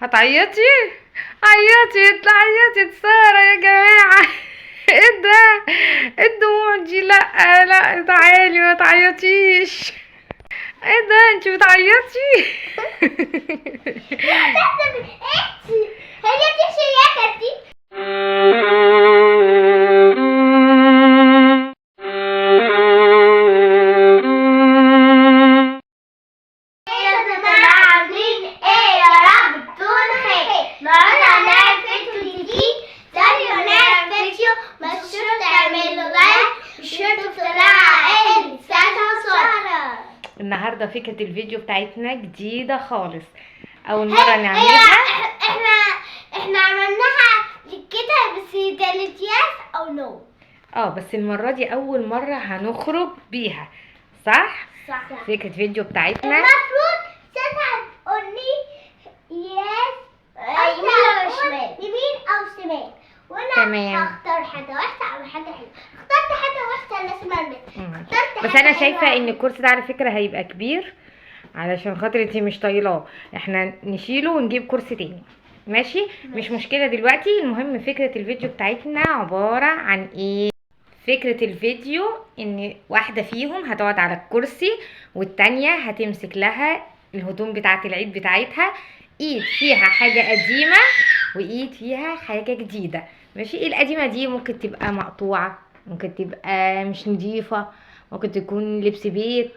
هتعيطي؟ عيطي عيطي سارة يا جماعة. ايه ده؟ ايه الدموع دي؟ لا لا تعالي ما تعيطيش. ايه ده انت بتعيطي؟ هي دي الشياكة دي. النهارده فكرة الفيديو بتاعتنا جديدة خالص، اول مرة نعملها. احنا عملناها كده بس تالت ياس او نو. بس المرة دي اول مرة هنخرج بيها، صح؟ صح. فكرة فيديو بتاعتنا المفروض ستة قولي ياس يمين او شمال، وانا تمام. هختار حاجة وحشة او حاجة حلوة. اخترت حاجة وحشة لازم اعمل. بس انا شايفة ان الكرسي ده على فكرة هيبقى كبير، علشان خاطر انتي مش طايلاه، احنا نشيله ونجيب كرسي تاني. ماشي. مش مشكلة دلوقتي. المهم فكرة الفيديو بتاعتنا عبارة عن ايه؟ فكرة الفيديو ان واحدة فيهم هتقعد على الكرسي، والتانية هتمسك لها الهدوم بتاعة العيد بتاعتها، ايد فيها حاجة قديمة وايد فيها حاجة جديدة. ماشي. القديمة دي ممكن تبقى مقطوعة، ممكن تبقى مش نضيفة، ممكن تكون لبس بيت،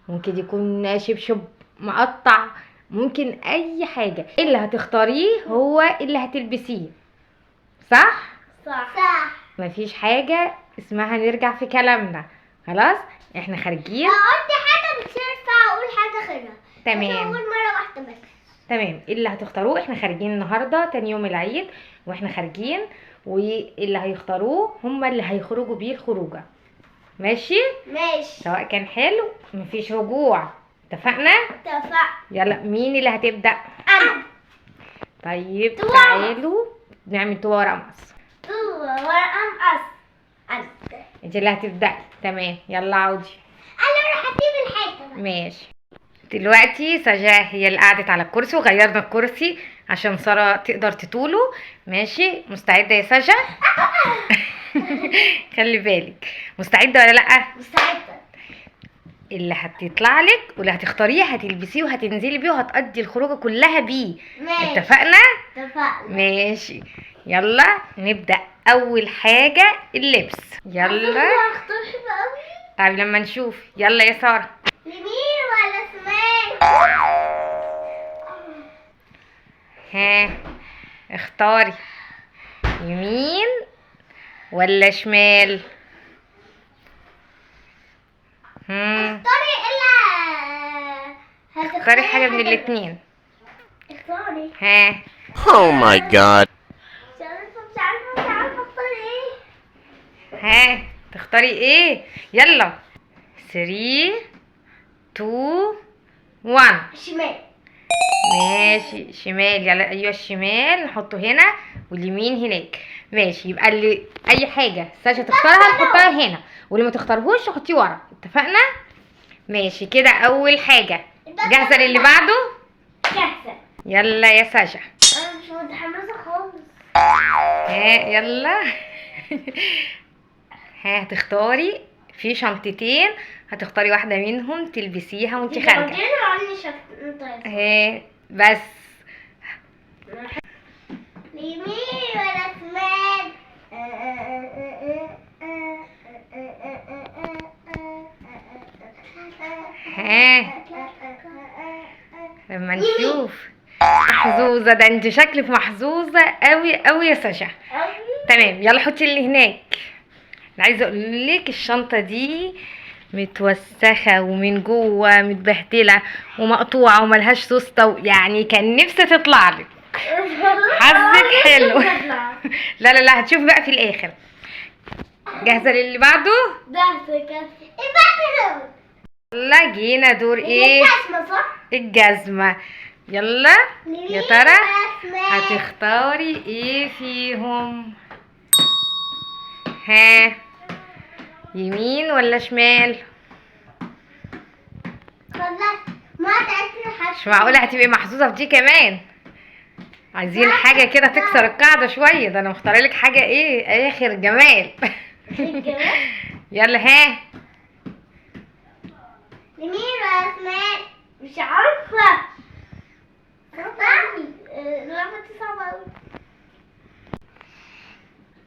ممكن يكون شبشب مقطع، ممكن اي حاجة. اللي هتختاريه هو اللي هتلبسيه، صح؟ صح. مفيش حاجة اسمها نرجع في كلامنا. خلاص احنا خارجين. قلت حاجة مش هينفع اقول حاجة غيرها. تمام. اقول مرة واحدة بس. تمام. اللي هتختاروه، احنا خارجين النهاردة تاني يوم العيد واحنا خارجين، واللي هيختاروه هما اللي هيخرجوا بيه الخروجة. ماشي. سواء كان حلو مفيش رجوع. اتفقنا؟ يلا مين اللي هتبدأ؟ انا. طيب تعالوا نعمل طوبة ورقة مقص. ورقة مقص. انا. انت اللي هتبدأي. تمام. يلا عودي. انا راح اجيب الحاجة بقى. ماشي. دلوقتي سجا هي اللي قعدت على الكرسي، وغيرنا الكرسي عشان سارة تقدر تطوله. ماشي. مستعدة يا سجا؟ خلي بالك. مستعدة ولا لأ؟ مستعدة. اللي هتطلع لك واللي هتختاريه هتلبسيه وهتنزلي بيه وهتقضي الخروجه كلها بيه. ماشي. اتفقنا؟ اتفقنا. ماشي. يلا نبدأ. اول حاجة اللبس. يلا. هختار حلو قوي. طيب لما نشوف. يلا يا سارة. يمين ولا شمال؟ ها اختاري، يمين ولا شمال؟ اختاري اختاري حاجة من الاتنين. اختاري. ها. Oh my god. مش عارفة اختار ايه. ها تختاري ايه؟ يلا 3 2 1. شمال. ماشي. شمال. يلا. ايوه الشمال نحطه هنا واليمين هناك. ماشي. يبقى اللي اي حاجه ساشا تختارها نحطها هنا، واللي ما تختارهوش تحطيه ورا. اتفقنا؟ ماشي كده. اول حاجه. جاهزه للي بعده؟ جاهزة. يلا يا ساشا. انا مش متحمسة خالص. ها يلا. ها هتختاري في شنطتين، هتختاري واحده منهم تلبسيها وانت خارجه. ها بس. يمين ولا شمال؟ ها لما نشوف. محظوظه. ده انت شكلك محظوظه قوي قوي يا ساشا. تمام. يلا حطي اللي هناك. انا عايزه اقول لك الشنطه دي متوسخه ومن جوه متبهدله ومقطوعه وملهاش سوسته، يعني كان نفسي تطلع لك. حظك حلو. لا لا لا هتشوف بقى في الاخر. جاهزه للي بعده؟ جاهزة كده. الباكلو. يلا جينا دور ايه؟ الجزمة صح؟ الجزمه. يلا يا ترى هتختاري ايه فيهم؟ ها يمين ولا شمال؟ خلاص ما تعرفي حاجة. مش معقولة هتبقي محظوظة في دي كمان. عايزين حاجه كده تكسر القاعده شويه، ده انا مختاره لك حاجه ايه اخر جمال. يلا ها. لمين يا اسماء؟ مش عارفه. لما تصعب قوي.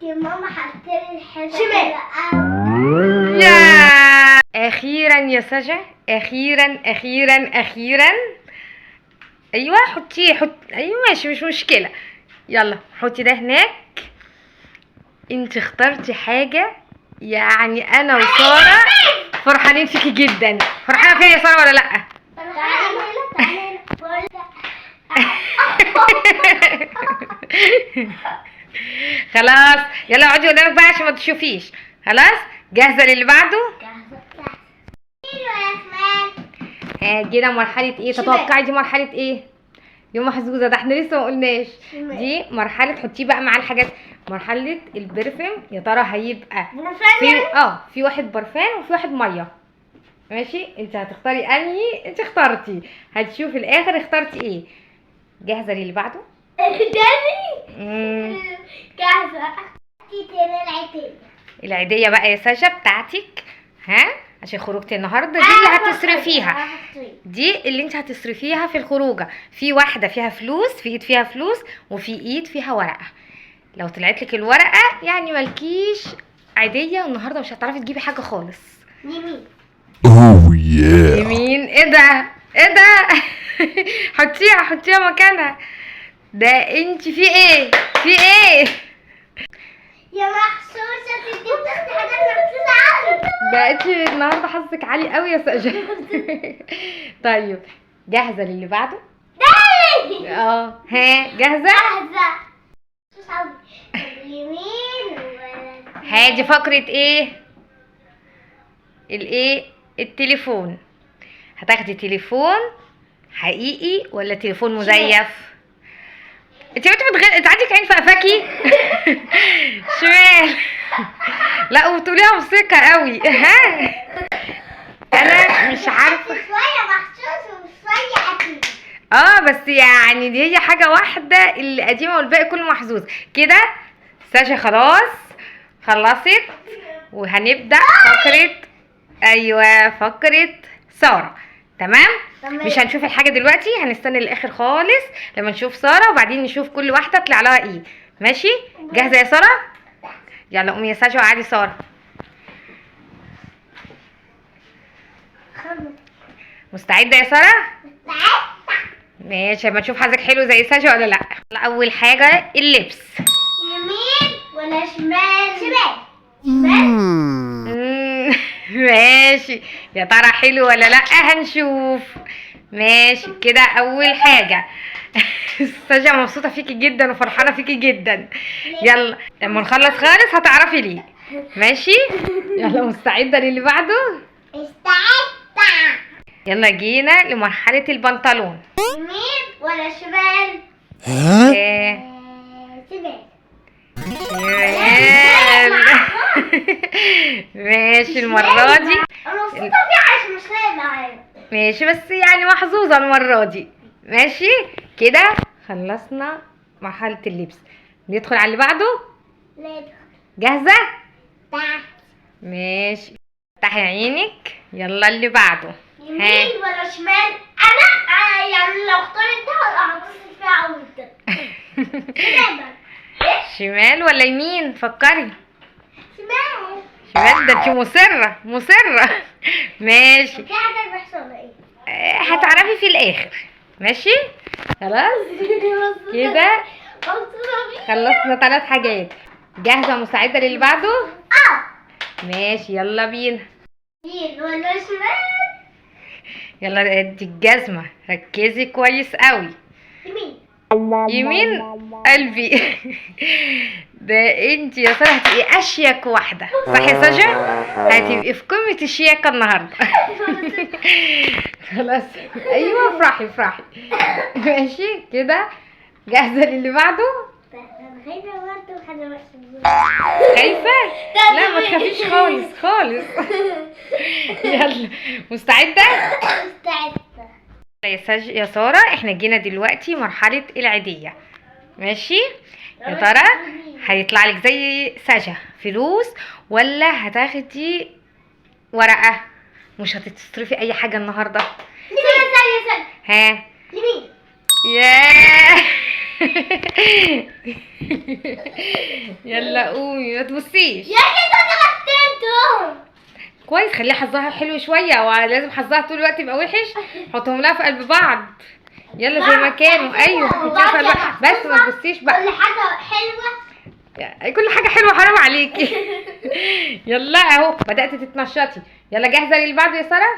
يا ماما حطيت الحاجه شمال. يا اخيرا يا سجا، اخيرا اخيرا اخيرا. ايوه حطيه ايوه ماشي مش مشكله. يلا حطي ده هناك. انت اخترتي حاجه يعني انا وساره فرحانين فيكي جدا. فرحانه فيا يا ساره ولا لا؟ خلاص يلا اقعدي قدامك بقى عشان ما تشوفيش. خلاص جاهزه للي بعده؟ ها جينا مرحله ايه؟ تتوقعي دي مرحله ايه؟ يا محظوظه، ده احنا لسه ما قلناش. دي مرحله حطيه بقى مع الحاجات. مرحله البرفيوم. يا ترى هيبقى في واحد برفان وفي واحد ميه. ماشي انت هتختاري انهي؟ انت اخترتي، هتشوفي الاخر اخترتي ايه. جاهزه للي بعده؟ جاهزه. العيديه بقى يا ساشا بتاعتك. ها عشان خروجتي النهارده دي اللي هتصرفيها. دي اللي انت هتصرفيها في الخروجه. في واحده فيها فلوس، في ايد فيها فلوس، وفي ايد فيها ورقه. لو طلعت لك الورقه يعني مالكيش عيديه النهارده، مش هتعرفي تجيبي حاجه خالص. يمين. Oh yeah. يمين؟ ايه ده ايه ده؟ حطيها مكانها. ده انت في ايه يا محسوسه انت بتاخدي حاجات محسوسه قوي. ده انت النهارده حظك عالي قوي يا سجا. طيب جاهزه للي بعده؟ ها جاهزه. اليمين هادي فقره ايه التليفون. هتاخدي تليفون حقيقي ولا تليفون مزيف؟ انت عندك عين في قفاكي. شمال. لا وبتقوليها بثقه قوي. ها انا مش عارفه. شويه محسوس وشويه اكيد. بس يعني دي هي حاجه واحده اللي قديمه والباقي كله محظوظ كده. ساشا خلاص خلصت وهنبدا فقره ساره. تمام. مش هنشوف الحاجه دلوقتي، هنستنى للاخر خالص لما نشوف ساره، وبعدين نشوف كل واحده طلع لها ايه. ماشي جاهزه يا ساره؟ يلا قومي يا ساشا وقعدي ساره. مستعده يا ساره؟ ماشي اما نشوف حظك حلو زي ساشا ولا لا. اول حاجه اللبس. يمين ولا شمال؟ ماشي يا ترى حلو ولا لا؟ هنشوف. ماشي كده اول حاجه. ساشا مبسوطه فيكي جدا وفرحانه فيكي جدا. يلا لما نخلص خالص هتعرفي ليه. ماشي يلا مستعده للي بعده؟ استعدت. يلا جينا لمرحله البنطلون. يمين ولا شمال؟ شمال. ماشي المرة دي انا مبسوطة فيها عشان مش لاقي معايا. ماشي بس يعني محظوظة المرة دي. ماشي كده خلصنا مرحلة اللبس. ندخل على اللي بعده. جاهزة؟ ماشي افتحي عينك. يلا اللي بعده. يمين ولا شمال؟ انا يعني لو اخترت ده هتصل فيها قوي كده. شمال ولا يمين؟ فكري. شمال. ده انت مصرة. ماشي في حاجة بيحصل ايه؟ هتعرفي في الاخر. ماشي خلاص كده خلصنا 3 حاجات. جاهزة مساعدة للي بعده؟ ماشي يلا بينا. يمين ولا شمال؟ يلا ادي الجزمة، ركزي كويس قوي. يمين قلبي. ده انت يا ساره هتبقي اشيك واحده صح يا سجا؟ هتبقي في قمه الشياكه النهارده. خلاص ايوه افرحي. ماشي كده جاهزه للي بعده؟ خايفه؟ لا ما تخافيش خالص. يلا مستعده؟ مستعدة. يا سارة احنا جينا دلوقتي مرحلة العيدية. ماشي. يا ترى هيطلع لك زي سجا فلوس ولا هتاخدي ورقة؟ مش هتصرفي اي حاجة النهاردة. ثانية ها لمين؟ ياه يلا قومي ما تبصيش. يا كده انا غسلتهم. كويس، خليها حظها حلو شويه، ولازم حظها طول الوقت يبقى وحش. حطهم لها في قلب بعض. يلا زي ما كانوا. ايوه حطيها في قلب بعض. بس ما تبصيش بقى. كل حاجة حلوة. كل حاجه حلوه حرام عليكي. يلا اهو بدات تتنشطي. يلا جاهزه للي بعده يا ساره؟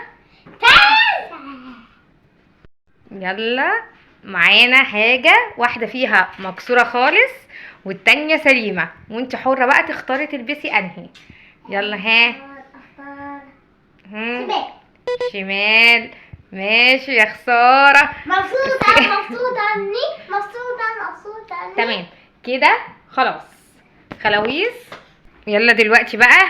يلا معانا حاجه واحده فيها مكسوره خالص والتانية سليمه، وانت حره بقى تختاري تلبسي انهي. يلا ها. شمال. شمال. ماشي يا خساره. مبسوطة عني. تمام كده خلاص. خلاويص. يلا دلوقتي بقى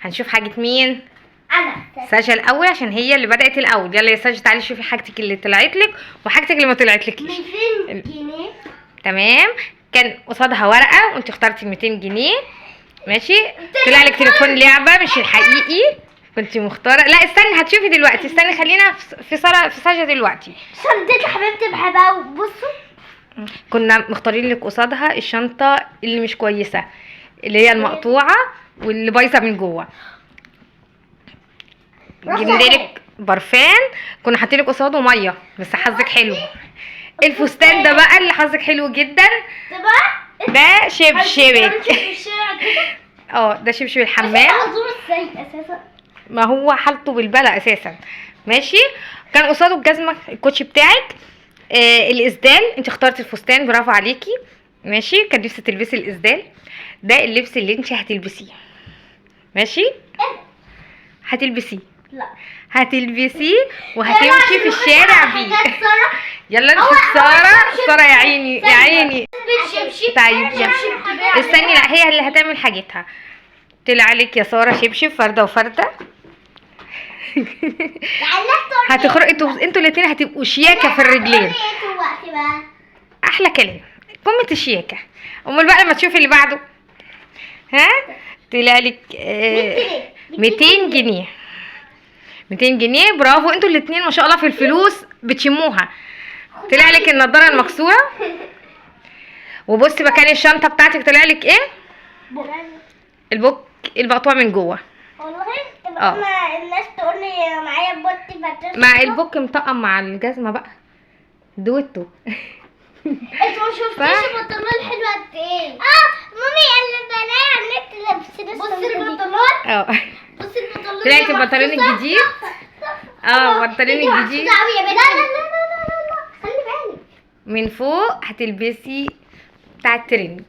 هنشوف حاجة مين؟ أنا ساجة الأول عشان هي اللي بدأت الأول. يلا يا ساجة تعالي شوفي حاجتك اللي طلعت لك وحاجتك اللي ما طلعتلكيش. 200 جنيه. تمام. كان قصادها ورقة وانت اخترتي 200 جنيه. ماشي. طلع لك تليفون لعبة مش الحقيقي، كنت مختارة. لا استني هتشوفي دلوقتي. استني خلينا في ساجة دلوقتي. شنطتي حبيبتي بحبها. بصوا كنا مختارين لك قصادها الشنطة اللي مش كويسة، اللي هي المقطوعة واللي بايظة من جوه. جبنالك برفان كنا حاطين لك قصاده ميه، بس حظك حلو. الفستان ده بقى اللي حظك حلو جدا. ده شبشبك. ده شبشب الحمام. ما هو حالته بالبلا اساسا. ماشي. كان قصاده الجزمه الكوتشي بتاعك. الاسدال انت اخترتي الفستان، برافو عليكي. ماشي. كان نفسي تلبسي الاسدال. ده اللبس اللي انت هتلبسيه. ماشي. هتلبسيه. لا هتلبسيه وهتمشي في الشارع بيه. يلا نشوف ساره. يا عيني يا عيني. طيب يلا استني. لا هي اللي هتعمل حاجتها. طلع عليك يا ساره شبشب فرده وفرده. هتخرجوا انتوا الاثنين هتبقوا شياكه في الرجلين. احلى كلام قمه الشياكه. امال بقى لما تشوفي اللي بعده. ها طلع لك 200 جنيه. 200 جنيه برافو. انتوا الاثنين ما شاء الله في الفلوس بتشموها. طلع لك النضاره المكسوره. وبصي مكان الشنطه بتاعتك طلع لك ايه؟ البوك المقطوع من جوه. والله الناس تقول لي معايا بوتي مع البوك مطقم مع الجزمه بقى دويتو. انتوا ما شفتيش البنطلون حلو قد ايه؟ مامي اللي بلاقي على النت لابسين. بصي البنطلون. بصي البنطلون. طلعت البنطلون الجديد. البنطلون الجديد. لا خلي بالك. من فوق هتلبسي بتاع الترنج.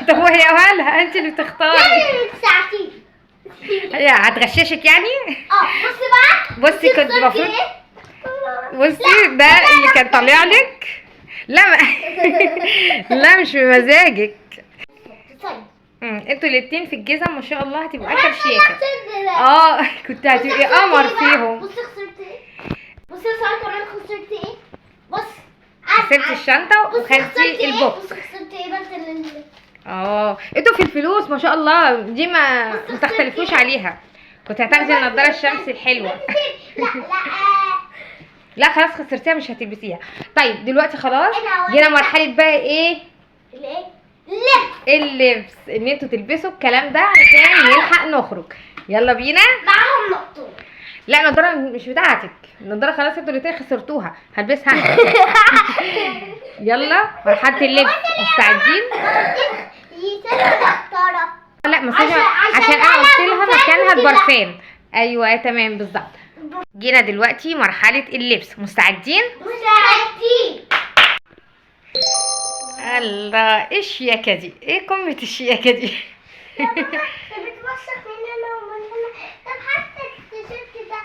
طب وهي مالها؟ انت اللي بتختاري. هي هتغششك يعني. بصي كنت المفروض. بصي ده اللي كان طالع لك. لا لا مش بمزاجك. انتوا الاتنين في الجزم ما شاء الله هتبقوا اخر شياكه. كنت هتبقي قمر فيهم. بصي خسرت ايه. بصي صار كمان خسرت ايه. بصي خسرتي الشنطه وخدتي البوكس. بصي خسرت ايه بنت. انتوا في الفلوس ما شاء الله دي ما تختلفوش عليها. كنت هتاخدي النضاره الشمس الحلوه. لا خلاص خسرتيها مش هتلبسيها. طيب دلوقتي خلاص جينا مرحله بقى ايه؟ اللبس. ان انتوا تلبسوا الكلام ده علشان نلحق نخرج. يلا بينا. معاهم نقطه. لا النضاره مش بتاعتك. النضاره خلاص انتوا الاتنين خسرتوها. هلبسها انا. يلا مرحله اللبس. مستعدين؟ لا مساجة عشان انا قلت لها مكانها البرفان. ايوه تمام بالظبط. جينا دلوقتي مرحله اللبس. مستعدين؟ الله ايه الشياكه دي؟ ايه قمه الشياكه دي؟ بتوسخ من هنا ومن هنا. طب حتى التيشيرت ده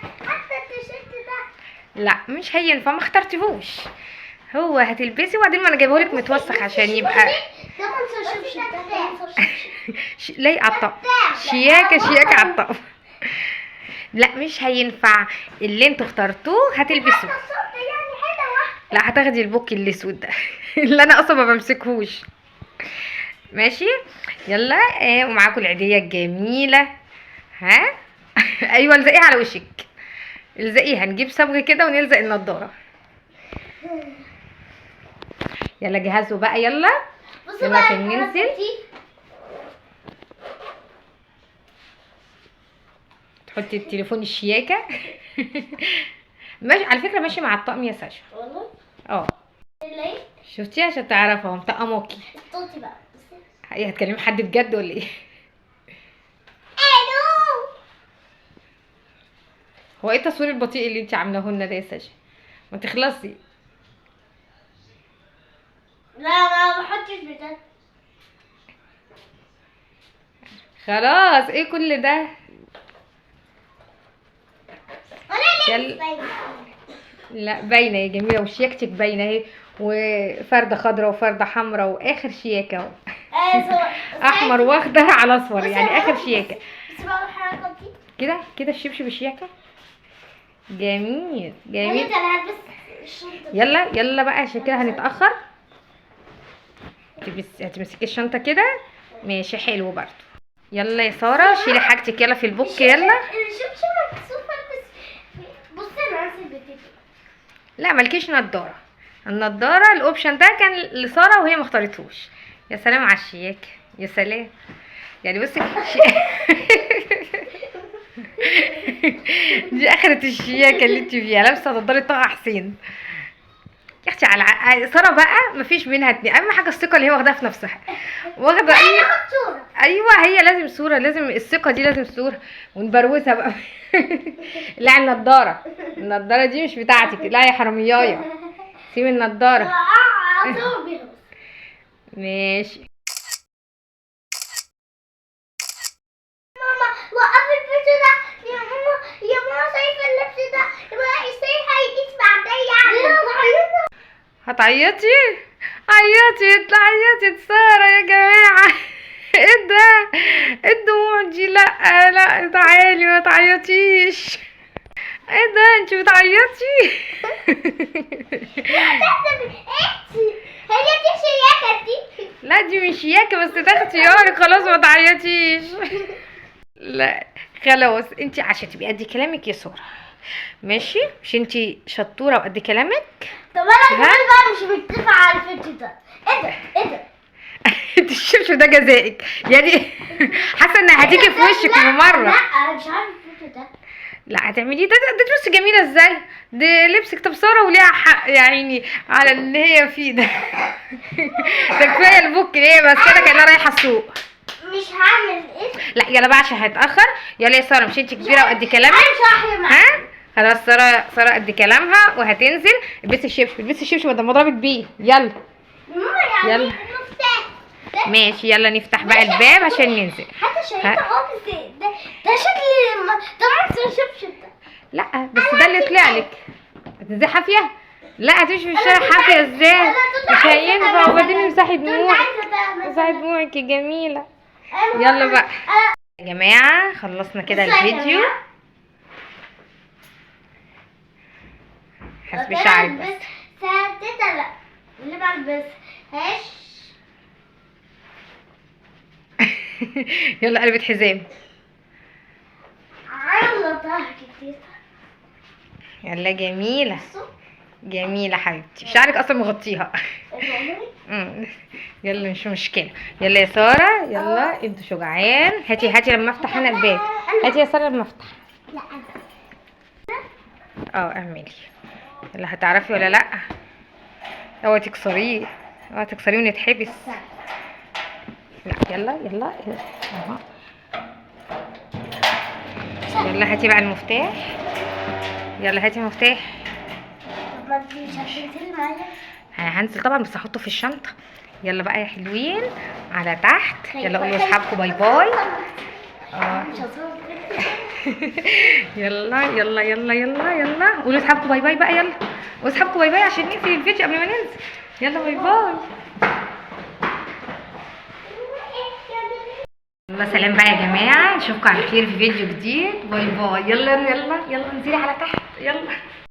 لا مش هينفع، ما اخترتيهوش. هو هتلبسي وبعدين ما انا جايبهولك متوسخ عشان يبقى لايق على الطقم. شياكه على الطقم. لا مش هينفع. اللي انتوا اخترتوه هتلبسوه. لا هتاخدي البوك الاسود ده اللي انا اصلا ما بمسكهوش. ماشي يلا. ومعاكم العيديه الجميله. ها ايوه الزقيها على وشك، الزقيها. نجيب صبغ كده ونلزق النضاره. يلا جهزوا بقى يلا. بصي يلا بقى عشان ننزل. تحطي التليفون الشياكه ماشي على فكره، ماشي مع الطقم يا ساشا. والله اه ليه؟ شفتي عشان تعرفها مطقموكي. الصوتي بقى بصي. هي هتكلمي حد بجد ولا ايه؟ الو. هو ايه التصوير البطيء اللي انت عاملاه لنا ده يا ساشا؟ ما تخلصي. لا ما بحطش بجد. خلاص ايه كل ده؟ ولا يلا. ليه مش باينة؟ لا باينه يا جميله، وشياكتك باينه اهي، وفرده خضراء وفرده حمراء واخر شياكه اهو. احمر واخضر على اصفر، يعني اخر شياكه. بس بقى الحركه دي كده كده الشبشب الشياكه. جميل يا جميل. ريت انا هلبس الشنطه دي. يلا يلا بقى عشان كده هنتاخر. هتمسكي الشنطه كده. ماشي حلو برضو. يلا يا ساره شيلي حاجتك يلا في البوك يلا. الشبشب مكسوف البس. بصي انا ناسي البتاع. لا مالكيش نضاره. النضاره الاوبشن ده كان لساره وهي ما اختارتهوش. يا سلام على الشياكه، يا سلام. يعني بصي دي اخرة الشياكه اللي انت فيها، لابسه نضاره طه حسين يا اختي. على ساره بقى مفيش منها اتنين. اهم حاجه الثقه اللي هي واخداها في نفسها، واخده ناخد صوره. ايوه هي لازم صوره، لازم الثقه دي لازم صوره ونبروزها بقى لا النضاره، النضاره دي مش بتاعتك. لا يا حراميايه سيبي النضاره. اصور بيها بس. ماشي. ماما وقفي الفيديو ده. يا ماما يا ماما شايفه اللبس ده. يا ماما ازاي هيقيس بعدين يعني. هتعيطي؟ عيطي تعيطي ساره يا جماعه ايه ده؟ ايه الدموع دي؟ لا لا تعالي ما تعيطيش. ايه ده انت بتعيطي؟ هي دي الشياكه دي. لا دي مش شياكه بس ده اختيارك، خلاص ما تعيطيش. لا خلاص انت عشان تبقي قد كلامك يا ساره ماشي، مش انت شطوره وقد كلامك. طب انا كمان بقى مش متفقه على الفيديو ده. ايه ده ايه ده؟ انت الشبشب ده جزائك يعني حاسه انها هتيجي في وشك في مره. لا انا مش عارفه الفيديو ده. لا هتعمليه ده بصي جميله ازاي. ده لبسك طب ساره وليها حق يا عيني على اللي هي فيه ده ده كفايه البوك اللي هي بس كده كانها رايحه السوق. مش هعمل ايه. لا يلا بقى عشان هيتاخر. يلا يا ساره مش انت كبيره وقد كلامك. انا مش هحيي معاك. ها خلاص ساره قد كلامها وهتنزل. البسي الشبشب البسي الشبشب بدل ما اضربك بيه. يلا ماما يعني يلا. المفتاح ده. ماشي يلا نفتح بقى الباب عشان ننزل. حتى شايفه خالص ده شكل ده منظر الشبشب ده. لا بس ده اللي طلع لك. هتنزلي حافيه؟ لا هتمشي في الشارع حافيه ازاي؟ مش هينفع. وبعدين امسحي دموعك، امسحي دموعك يا جميله. يلا بقى يا جماعه خلصنا كده الفيديو. حسبي شعرك بس. ساعتها لا اللي بلبسهاش. يلا قلبت حزام. عامله ظهر كتير. يلا جميله جميله حبيبتي، شعرك اصلا مغطيها يلا مش مشكله. يلا يا ساره يلا انتوا شجعان. هاتي لما افتح انا الباب. هاتي يا ساره لما افتح. لا اعملي. يلا هتعرفي ولا لا؟ اوعي تكسريه، اوعي تكسريه ونتحبس. لا يلا يلا اهو. يلا هاتي بقى المفتاح. يلا هاتي المفتاح. طب ما انتي مش هتنزلي معايا. هنزل طبعا بس هحطه في الشنطه. يلا بقى يا حلوين على تحت. يلا قولوا لاصحابكم باي باي. مش هصور كده. يلا يلا يلا يلا يلا قولوا لاصحابكم باي باي بقى. يلا قولوا لاصحابكم باي باي عشان نقفل الفيديو قبل ما ننزل. يلا باي باي. يلا سلام بقى يا جماعه، نشوفكم على خير في فيديو جديد. باي باي. يلا يلا يلا انزلي على تحت يلا.